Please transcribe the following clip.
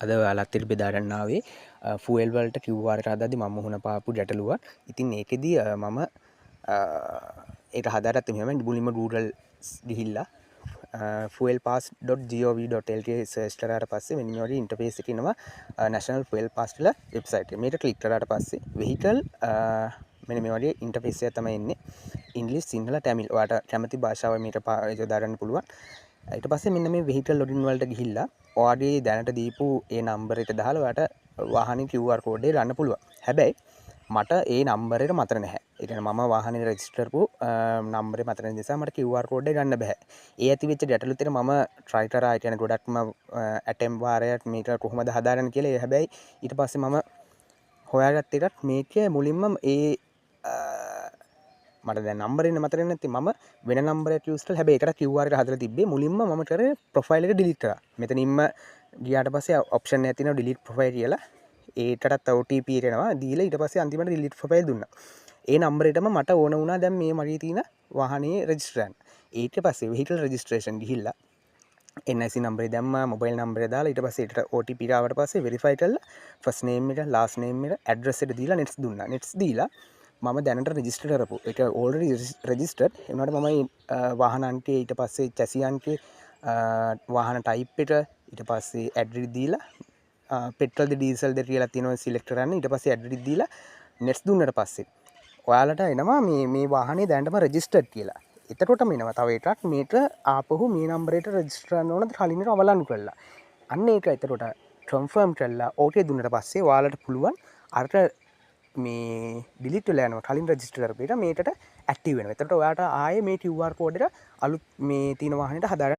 අද ඔයාලත් එක්ක බෙදා ගන්න ආවේ ෆුවල් වලට QR එක හදද්දි මම මුහුණ පාපු ගැටලුවක්. ඉතින් ඒකෙදි මම ඒක හදාගත්තේ මෙහෙම මුලින්ම Google ගිහිල්ලා fuelpass.gov.lk සර්ච් කරාට පස්සේ මෙන්න මේ වගේ ඉන්ටර්ෆේස් එකක් එනවා National Fuel Pass කියලා වෙබ්සයිට් එක. මේක ක්ලික් කරාට පස්සේ vehicle මෙන්න මේ වගේ ඉන්ටර්ෆේස් එකක් තමයි එන්නේ. ඉංග්‍රීසි සිංහල තමිල් ඔයාලට කැමති භාෂාව මේක යොදා ගන්න පුළුවන්. ඊට පස්සේ මෙන්න මේ vehicle login වලට ගිහිල්ලා ඔයාගේ දැනට දීපු ඒ නම්බර් එක දාලා ඔයාලට වාහනේ QR කෝඩ් එක ගන්න පුළුවන්. හැබැයි මට ඒ නම්බර් එක මතක නැහැ. ඒ කියන්නේ මම වාහනේ රෙජිස්ටර් කරපු නම්බරේ මතක නැති නිසා මට QR කෝඩ් එක ගන්න බෑ. ඒ ඇති වෙච්ච ගැටලුත් එක මම try කරා. ඒ කියන්නේ ගොඩක්ම attempt වාරයක් මේක කොහොමද හදාගන්න කියලා. හැබැයි ඊට පස්සේ මම හොයාගත්ත එකත් මේකේ මුලින්ම මට දැන් නම්බර් එක මතක නැති මම වෙන නම්බරයක් යූස් කරලා හැබැයි ඒකට QR එක හදලා තිබ්බේ මුලින්ම මම කරේ ප්‍රොෆයිල් එක ඩිලීට් කරා. මෙතනින්ම ගියාට පස්සේ ඔප්ෂන් එකක් තියෙනවා ඩිලීට් ප්‍රොෆයිල් කියලා. ඒකටත් OTP එනවා දීලා ඊට පස්සේ අන්තිමට ඩිලීට් ප්‍රොෆයිල් දුන්නා. ඒ නම්බරේටම මට ඕන වුණා දැන් මේ මගේ තියෙන වාහනේ රෙජිස්ටර් කරන්න. ඊට පස්සේ vehicle registration ගිහිල්ලා NIC නම්බරේ දැම්මා මොබයිල් නම්බරේ දාලා ඊට පස්සේ ඒකට OTP ආවට පස්සේ verify කරලා first name එක last name එක address එක දීලා next දුන්නා. next දීලා මම දැනට රෙජිස්ටර් කරපු ඒක already registered ඒ වුණාට මම වාහන අංකය ඊට පස්සේ chassis අංකය වාහන type එක ඊට පස්සේ address දීලා petrol ද diesel ද කියලා තියෙනවා select කරන්න ඊට පස්සේ address දීලා next දුන්නට පස්සේ ඔයාලට එනවා මේ වාහනේ දැනටම registered කියලා. එතකොටම එනවා තව එකක් මේක ආපහු මේ නම්බරේට රෙජිස්ටර් කරන්න ඕනද කලින් එක අවලංගු කරලා. අන්න ඒක එතකොට කන්ෆර්ම් කරලා ඕකේ දුන්නට පස්සේ ඔයාලට පුළුවන් අර මේ ඩිලීට් වෙලා යනවා කලින් රෙජිස්ටර් කරපු එක මේකට ඇක්ටිව් වෙනවා. එතකොට ඔයාලට ආයේ මේ QR කෝඩ් එක අලුත් මේ තියෙන වාහනේට හදාගන්න